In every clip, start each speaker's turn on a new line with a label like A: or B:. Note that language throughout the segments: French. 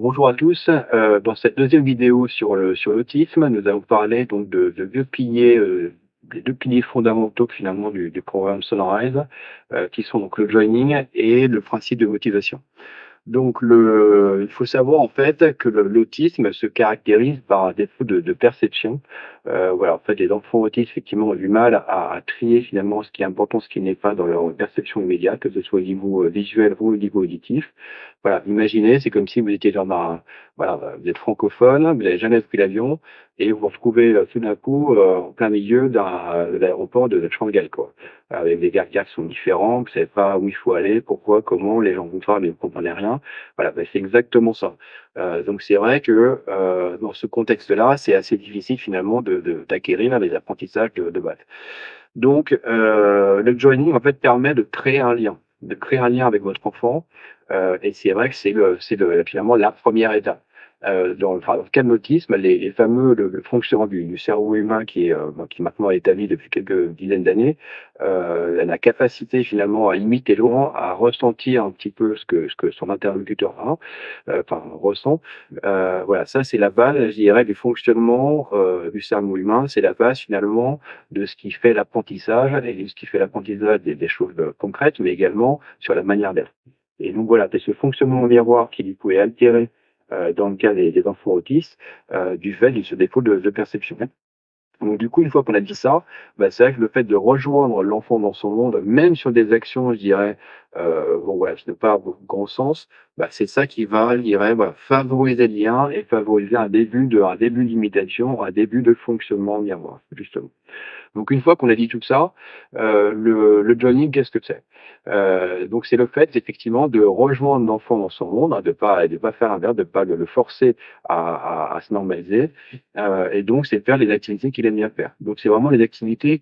A: Bonjour à tous. Dans cette deuxième vidéo sur l'autisme, nous allons parler donc de 2 piliers, des 2 piliers fondamentaux finalement du programme Sunrise, qui sont donc le joining et le principe de motivation. Donc il faut savoir en fait que l'autisme se caractérise par un défaut de perception. Voilà, en fait, les enfants autistes effectivement ont du mal à trier finalement ce qui est important, ce qui n'est pas dans leur perception immédiate, que ce soit au niveau, visuel ou au niveau auditif. Voilà, imaginez, c'est comme si vous étiez dans un voilà, vous êtes francophone, vous n'avez jamais pris l'avion et vous vous retrouvez, tout d'un coup, en plein milieu de l'aéroport de Shanghai, quoi. Avec des gardiens qui sont différents, vous ne savez pas où il faut aller, pourquoi, comment, les gens vous parlent mais vous ne comprenez rien. Voilà, bah, c'est exactement ça. Donc c'est vrai que, dans ce contexte-là, c'est assez difficile finalement d'acquérir les apprentissages de base. Donc, le joining en fait permet de créer un lien avec votre enfant, et c'est vrai que finalement la première étape. Dans le cas de l'autisme, les fameux le fonctionnement du cerveau humain qui maintenant est établi depuis quelques dizaines d'années, la capacité finalement à imiter l'autre, à ressentir un petit peu ce que son interlocuteur a, enfin ressent. Voilà, ça c'est la base, je dirais, du fonctionnement, du cerveau humain. C'est la base finalement de ce qui fait l'apprentissage et de ce qui fait l'apprentissage des choses, concrètes, mais également sur la manière d'être. Et donc voilà, c'est ce fonctionnement en miroir qui pouvait altérer, dans le cas des enfants autistes, du fait de ce défaut de perception. Donc du coup, une fois qu'on a dit ça, bah, c'est vrai que le fait de rejoindre l'enfant dans son monde, même sur des actions, je dirais, bon voilà, qui n'ont pas beaucoup grand sens, bah, c'est ça qui va, je dirais, voilà, favoriser le lien et favoriser un début d'imitation, un début de fonctionnement miroir, justement. Donc une fois qu'on a dit tout ça, le journaling, qu'est-ce que c'est? Donc c'est le fait effectivement de rejoindre l'enfant dans son monde, hein, de pas faire l'inverse, de pas le forcer à se normaliser, et donc c'est de faire les activités qu'il aime bien faire. Donc c'est vraiment les activités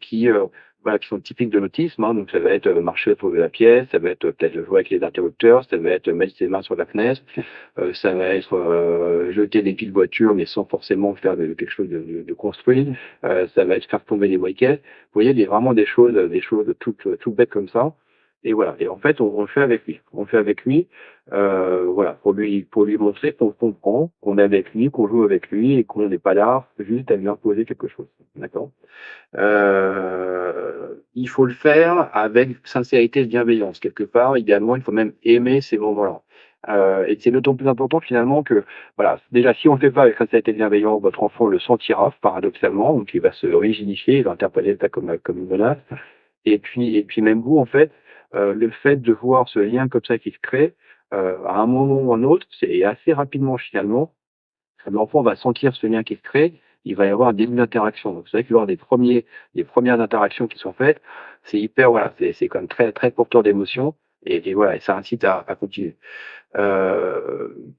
A: voilà, qui sont typiques de l'autisme, hein. Donc ça va être, marcher autour de la pièce, ça va être, peut-être jouer avec les interrupteurs, ça va être mettre ses mains sur la fenêtre, ça va être, jeter des piles voitures, mais sans forcément faire quelque chose de construit. Ça va être faire tomber des briquets. Vous voyez, il y a vraiment des choses toutes bêtes comme ça. Et voilà. Et en fait, on le fait avec lui. On le fait avec lui, voilà, pour lui montrer qu'on comprend, qu'on est avec lui, qu'on joue avec lui et qu'on n'est pas là juste à lui imposer quelque chose. D'accord? Il faut le faire avec sincérité et bienveillance. Quelque part, idéalement, il faut même aimer ces moments-là. Et c'est d'autant plus important finalement que, voilà, déjà, si on ne le fait pas avec sincérité et bienveillance, votre enfant le sentira paradoxalement, donc il va se rigidifier, il va interpréter ça comme une menace. Et puis même vous, en fait, le fait de voir ce lien comme ça qui se crée, à un moment ou un autre, c'est assez rapidement finalement, l'enfant va sentir ce lien qui se crée, il va y avoir un début d'interaction. Donc c'est vrai qu'il va y avoir des premières interactions qui sont faites, c'est hyper, voilà, c'est quand même très, très porteur d'émotions et voilà, et ça incite à continuer.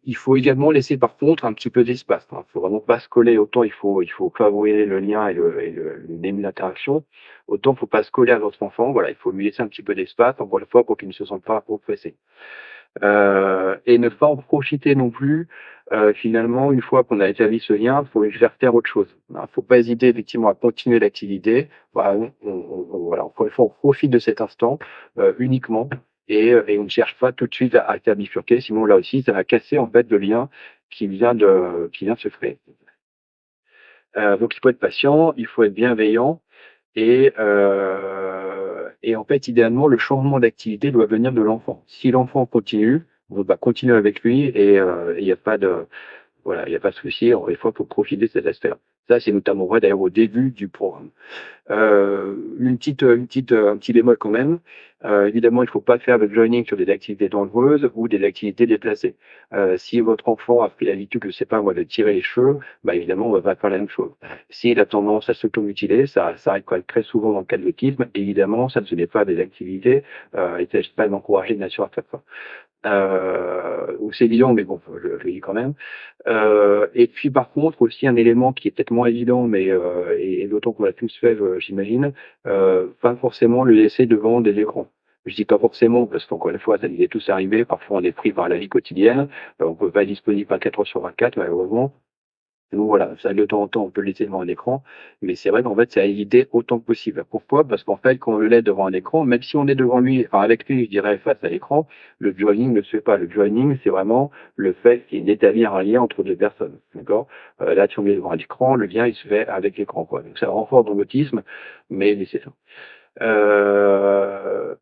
A: Il faut également laisser par contre un petit peu d'espace, hein. Il faut vraiment pas se coller, autant il faut favoriser le lien et le début d'interaction, autant il faut pas se coller à votre enfant. Voilà, il faut lui laisser un petit peu d'espace, encore une fois, pour qu'il ne se sente pas oppressé. Et ne pas en profiter non plus, finalement, une fois qu'on a établi ce lien, faut lui faire faire autre chose. Hein, faut pas hésiter effectivement à continuer l'activité. Voilà, voilà, encore une fois, on profite de cet instant, uniquement et on ne cherche pas tout de suite à faire bifurquer, sinon là aussi, ça va casser en fait le lien qui vient de se créer. Donc il faut être patient, il faut être bienveillant et en fait, idéalement, le changement d'activité doit venir de l'enfant. Si l'enfant continue, on va continuer avec lui et il n'y a pas de voilà, il y a pas de souci. Encore une fois, faut profiter de cet aspect-là. Ça, c'est notamment vrai d'ailleurs au début du programme. Un petit bémol quand même. Évidemment, il ne faut pas faire le joining sur des activités dangereuses ou des activités déplacées. Si votre enfant a pris l'habitude, je sais pas moi, de tirer les cheveux, bah évidemment, on va pas faire la même chose. S'il a tendance à s'automutiler, ça arrive quand même très souvent dans le cas de l'autisme. Évidemment, ça ne n'est pas des activités, il ne s'agit pas d'encourager une nature à faire ça. Ou c'est évident, mais bon, je le dis quand même. Et puis par contre aussi un élément qui est peut-être moins évident, mais et d'autant qu'on l'a tous fait, j'imagine, pas forcément le laisser devant des écrans. Je dis pas forcément parce qu'encore une fois, ça nous est tous arrivé. Parfois, on est pris par la vie quotidienne, on peut pas être disponible 24 heures sur 24, malheureusement. Donc voilà, ça de temps en temps, on peut le laisser devant un écran, mais c'est vrai qu'en fait, c'est à éviter autant que possible. Pourquoi? Parce qu'en fait, quand on le laisse devant un écran, même si on est devant lui, enfin avec lui, je dirais face à l'écran, le joining ne se fait pas. Le joining, c'est vraiment le fait d'établir un lien entre deux personnes. D'accord? Là, si on est devant un écran, le lien, il se fait avec l'écran, quoi. Donc ça renforce dans l'autisme, mais c'est ça. Euh,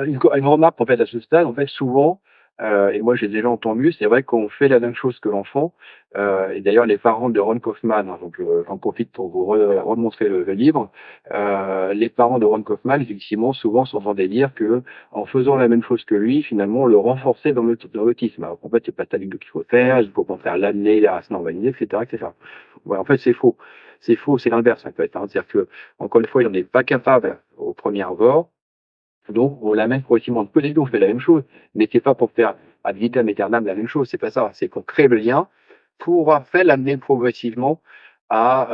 A: une remarque en fait à ce stade, en fait souvent, et moi j'ai déjà entendu, c'est vrai qu'on fait la même chose que l'enfant, et d'ailleurs les parents de Ron Kaufman, hein, donc j'en profite pour vous remontrer le livre, les parents de Ron Kaufman, effectivement, souvent s'entendaient dire que en faisant la même chose que lui, finalement, on le renforçait dans l'autisme. Alors qu'en fait, c'est pas ça du tout qu'il faut faire, il faut pas faire l'amener, les racines normalisées, etc., etc. Ouais, en fait, c'est faux. C'est faux, c'est l'inverse en fait, hein. C'est-à-dire que, encore une fois, il n'en est pas capable au premier abord, donc, on l'amène progressivement. Peut-être qu'on fait la même chose, mais c'est pas pour faire ad vitam aeternam la même chose. C'est pas ça. C'est qu'on crée le lien pour après l'amener progressivement à,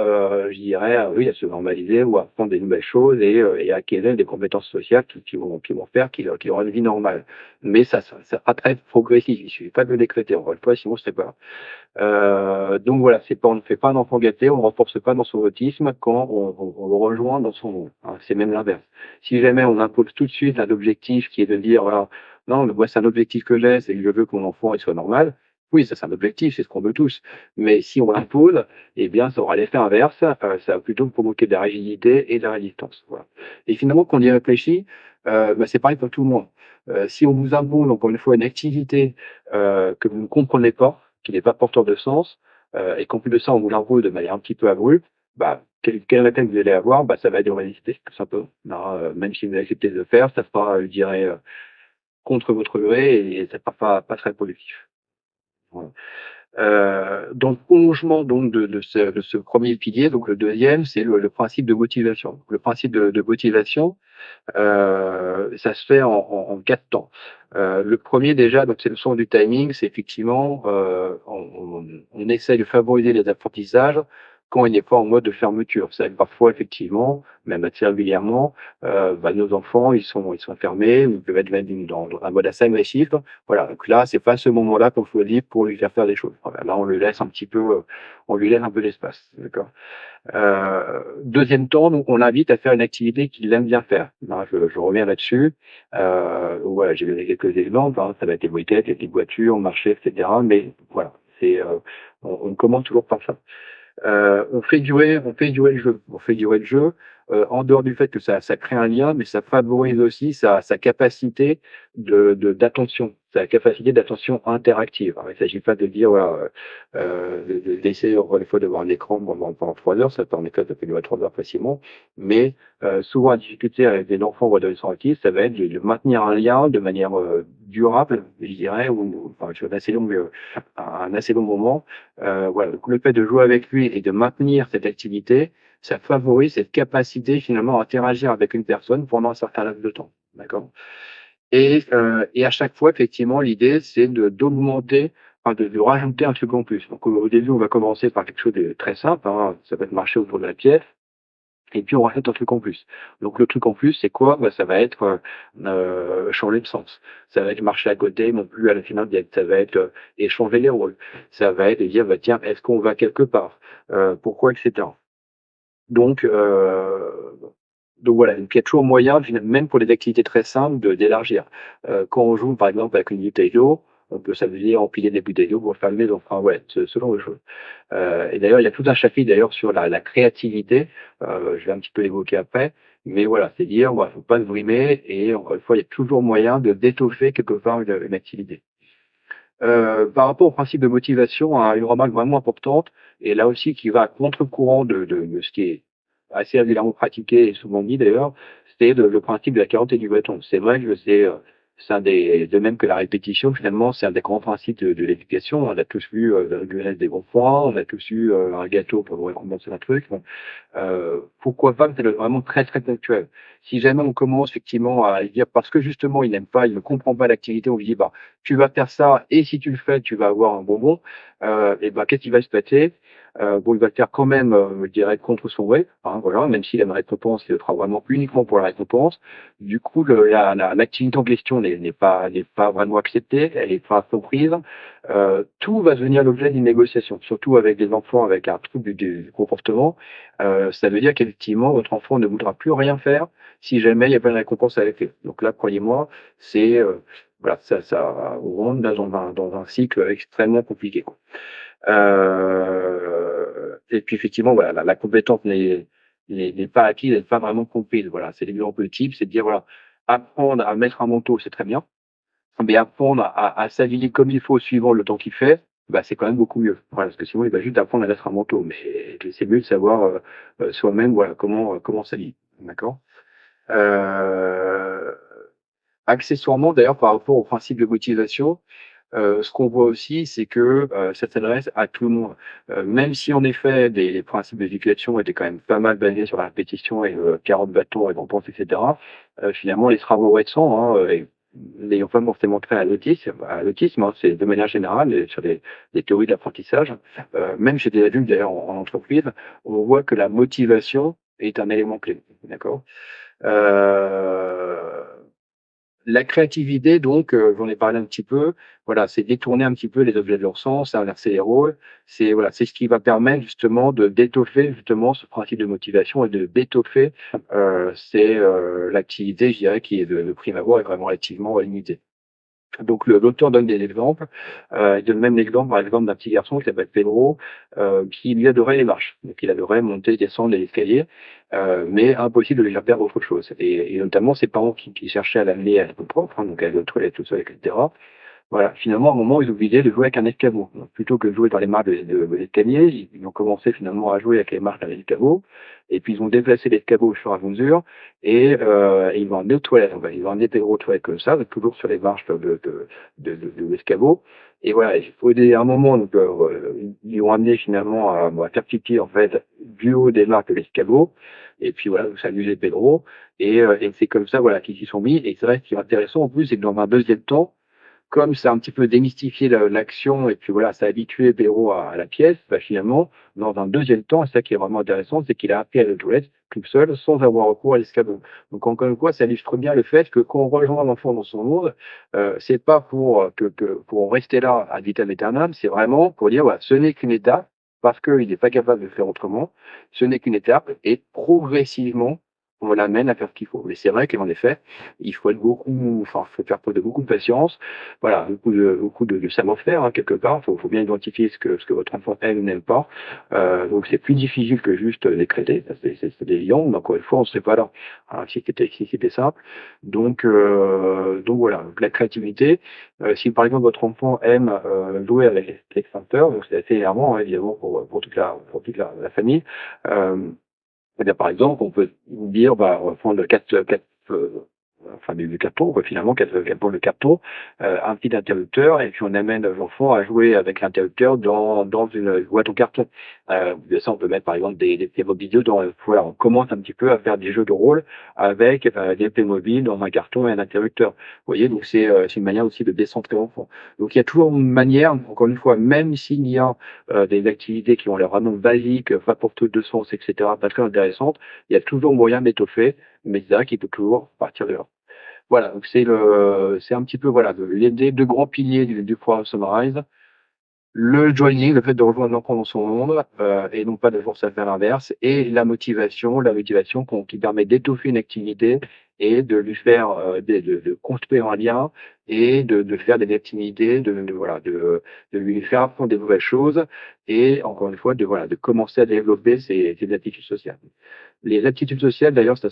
A: je dirais, oui, à se normaliser ou à apprendre des nouvelles choses et à acquérir des compétences sociales qui vont faire qu'il aura une vie normale. Mais ça va être progressif. Il suffit pas de le décréter. Encore une fois, sinon, ce serait pas. Donc voilà, c'est pas, on ne fait pas un enfant gâté, on ne renforce pas dans son autisme quand on le rejoint dans son monde, hein. C'est même l'inverse. Si jamais on impose tout de suite un objectif qui est de dire, voilà, non, moi c'est un objectif que j'ai, c'est que je veux que mon enfant il soit normal. Oui, ça c'est un objectif, c'est ce qu'on veut tous. Mais si on l'impose, eh bien ça aura l'effet inverse, ça va plutôt provoquer de la rigidité et de la résistance. Voilà. Et finalement, quand on y réfléchit, c'est pareil pour tout le monde. Si on vous impose encore une fois une activité que vous ne comprenez pas, qui n'est pas porteur de sens, et qu'en plus de ça, on vous l'impose de manière un petit peu abrupte, bah, quel réflexe vous allez avoir? Bah, ça va être de résister, tout simplement. Non, même si vous acceptez de le faire, ça sera, je dirais, contre votre gré et ça sera pas très productif. Voilà. Dans le prolongement donc de ce premier pilier, donc le deuxième, c'est le principe de motivation. Le principe de motivation, ça se fait en 4 temps. Le premier déjà, donc c'est le sens du timing, c'est effectivement, on essaie de favoriser les apprentissages quand il n'est pas en mode de fermeture. C'est parfois effectivement, même assez régulièrement, nos enfants ils sont fermés, ou ils peuvent être même dans un mode assez agressif. Voilà, donc là, c'est pas ce moment-là qu'on choisit pour lui faire faire des choses. Voilà, là, on lui laisse un petit peu, on lui laisse un peu d'espace, d'accord? Deuxième temps, donc on l'invite à faire une activité qu'il aime bien faire. Là, je reviens là-dessus. Voilà, j'ai donné quelques exemples, hein. Ça va être les moquettes, les petites voitures, marcher, etc. Mais voilà, on commence toujours par ça. On fait durer le jeu. On fait durer le jeu, en dehors du fait que ça crée un lien, mais ça favorise aussi sa capacité d'attention, sa capacité d'attention interactive. Alors, il ne s'agit pas de dire, voilà, d'essayer encore une fois de voir un écran pendant 3 heures, ça peut en effet, ça peut durer 3 heures facilement, mais souvent la difficulté avec des enfants ou adolescents autistes, ça va être de maintenir un lien de manière durable, je dirais, ou enfin, sur un assez long moment. Voilà, donc le fait de jouer avec lui et de maintenir cette activité, ça favorise cette capacité finalement à interagir avec une personne pendant un certain laps de temps. D'accord? Et à chaque fois, effectivement, l'idée, c'est d'augmenter, enfin, de rajouter un truc en plus. Donc au début, on va commencer par quelque chose de très simple, hein. Ça va être marcher autour de la pièce. Et puis on rajoute un truc en plus. Donc le truc en plus, c'est quoi? Bah, ça va être changer de sens. Ça va être marcher à côté, non plus à la finale, ça va être échanger les rôles. Ça va être de dire, bah, tiens, est-ce qu'on va quelque part? Pourquoi, etc. Donc, voilà, donc il y a toujours moyen, même pour des activités très simples, d'élargir. Quand on joue par exemple avec une bouteille d'eau, on peut s'amuser à empiler des bouteilles d'eau pour faire le maison. Enfin ouais, ce genre de choses. Et d'ailleurs, il y a tout un chapitre d'ailleurs sur la créativité. Je vais un petit peu l'évoquer après. Mais voilà, c'est dire, il faut pas se brimer et encore une fois, il y a toujours moyen de d'étoffer quelque part une activité. Par rapport au principe de motivation, hein, une remarque vraiment importante, et là aussi qui va à contre-courant de ce qui est assez régulièrement pratiqué et souvent dit d'ailleurs, c'est le principe de la carotte et du bâton. C'est vrai que c'est de même que la répétition, finalement, c'est un des grands principes de l'éducation. On a tous vu le des bons points, on a tous eu un gâteau pour récompenser un truc. Bon, pourquoi pas, c'est vraiment très très ponctuel. Si jamais on commence effectivement à dire parce que justement il n'aime pas, il ne comprend pas l'activité, on lui dit bah tu vas faire ça et si tu le fais, tu vas avoir un bonbon. Et ben qu'est-ce qui va se passer? bon, il va le faire quand même, je dirais, contre son gré, hein, voilà, même s'il a une récompense, il le fera vraiment uniquement pour la récompense. Du coup, l'activité en question n'est pas vraiment acceptée, elle n'est pas comprise. Tout va devenir l'objet d'une négociation, surtout avec des enfants avec un trouble du comportement. Ça veut dire qu'effectivement, votre enfant ne voudra plus rien faire si jamais il y a pas de récompense à la clé. Donc là, croyez-moi, c'est voilà, ça on rentre dans un cycle extrêmement compliqué, quoi. Et puis effectivement, voilà, la compétence n'est pas acquise, n'est pas vraiment comprise. Voilà, c'est l'exemple type, c'est de dire voilà, apprendre à mettre un manteau, c'est très bien, mais apprendre à s'habiller comme il faut suivant le temps qu'il fait, bah, c'est quand même beaucoup mieux. Voilà, parce que sinon il va juste apprendre à mettre un manteau, mais c'est mieux de savoir soi-même voilà comment s'habiller. D'accord. Euh, Accessoirement, d'ailleurs, par rapport au principe de motivation, ce qu'on voit aussi, c'est que ça s'adresse à tout le monde. Même si en effet, les principes d'éducation étaient quand même pas mal basés sur la répétition et 40 bâtons, récompense, etc. Finalement, les travaux récents, n'ayant pas forcément trait à l'autisme, hein, c'est de manière générale sur les théories de l'apprentissage, même chez des adultes d'ailleurs en entreprise, on voit que la motivation est un élément clé. D'accord. Euh, la créativité, donc, j'en ai parlé un petit peu. Voilà, c'est détourner un petit peu les objets de leur sens, inverser les rôles. C'est voilà, c'est ce qui va permettre justement de d'étoffer justement ce principe de motivation et d'étoffer c'est l'activité, je dirais, qui est de prime abord est vraiment relativement limitée. Donc l'auteur donne des exemples. Il donne même l'exemple, par exemple, d'un petit garçon qui s'appelle Pedro, qui lui adorait les marches. Donc il adorait monter, descendre les escaliers, mais impossible de lui faire faire autre chose. Et notamment ses parents qui cherchaient à l'amener à l'école propre, hein, donc à aller aux toilettes tout seul, etc. Voilà, finalement, à un moment, ils ont décidé de jouer avec un escabeau. Donc, plutôt que de jouer dans les marches de l'escalier, ils ont commencé finalement à jouer avec les marches d'un escabeau. Et puis, ils ont déplacé l'escabeau au fur et à mesure. Et ils vont emmener aux toilettes. Enfin, ils vont emmener Pedro aux toilettes comme ça, donc toujours sur les marches de l'escabeau. Et voilà, il faut aider à un moment, donc, ils ont amené finalement à faire pipi, en fait, du haut des marches de l'escabeau. Et puis voilà, ça amusait Pedro. Et c'est comme ça, voilà, qu'ils s'y sont mis. Et c'est vrai ce qui est intéressant, en plus, c'est que dans un deuxième temps, comme ça a un petit peu démystifié l'action et puis voilà, ça a habitué Béraud à la pièce, bah, finalement, dans un deuxième temps, et ça qui est vraiment intéressant, c'est qu'il a appris à la toilette tout seul, sans avoir recours à l'escabeau. Donc encore une fois, ça illustre bien le fait que quand on rejoint l'enfant dans son monde, c'est pas pour en rester là à vitam aeternam, c'est vraiment pour dire voilà, ce n'est qu'une étape, parce qu'il n'est pas capable de faire autrement, ce n'est qu'une étape, et progressivement, on l'amène à faire ce qu'il faut. Mais c'est vrai qu'en effet, il faut être faut faire preuve de beaucoup de patience, voilà, beaucoup de savoir-faire, hein, quelque part. Faut bien identifier ce que votre enfant aime ou n'aime pas. Donc c'est plus difficile que juste décréter, ça, c'est évident. Mais encore une fois, on ne serait pas là, hein, si c'était simple. Donc voilà, donc la créativité. Si par exemple votre enfant aime jouer avec l'extincteur, donc c'est assez énervant, hein, évidemment pour toute la famille. Euh, Eh bien, par exemple, on peut dire, bah, on va prendre enfin du carton, quoi, finalement, quatre boules de carton, un petit interrupteur, et puis on amène l'enfant à jouer avec l'interrupteur dans une boîte en carton. Ça, on peut mettre par exemple des Playmobil dans, voilà, on commence un petit peu à faire des jeux de rôle avec des Playmobil dans un carton et un interrupteur. Vous voyez, donc c'est une manière aussi de décentrer l'enfant. Donc il y a toujours une manière, encore une fois, même s'il y a des activités qui ont l'air vraiment basiques, pas porteuses de sens, etc., pas très intéressantes, il y a toujours moyen d'étoffer, mais c'est vrai qu'il peut toujours partir de là. Voilà, donc c'est un petit peu voilà les deux grands piliers du programme Sunrise. Le joining, le fait de rejoindre l'enfant dans son monde, et non pas de forcer à faire l'inverse, et la motivation qui permet d'étoffer une activité et de lui faire de construire un lien et de faire des activités, voilà, de lui faire apprendre des nouvelles choses et encore une fois de commencer à développer ses aptitudes sociales. Les aptitudes sociales, d'ailleurs, ça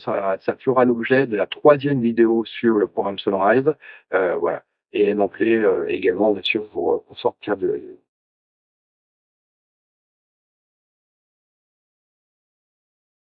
A: fera l'objet de la troisième vidéo sur le programme Sunrise, voilà, et m'appeler également bien sûr pour sortir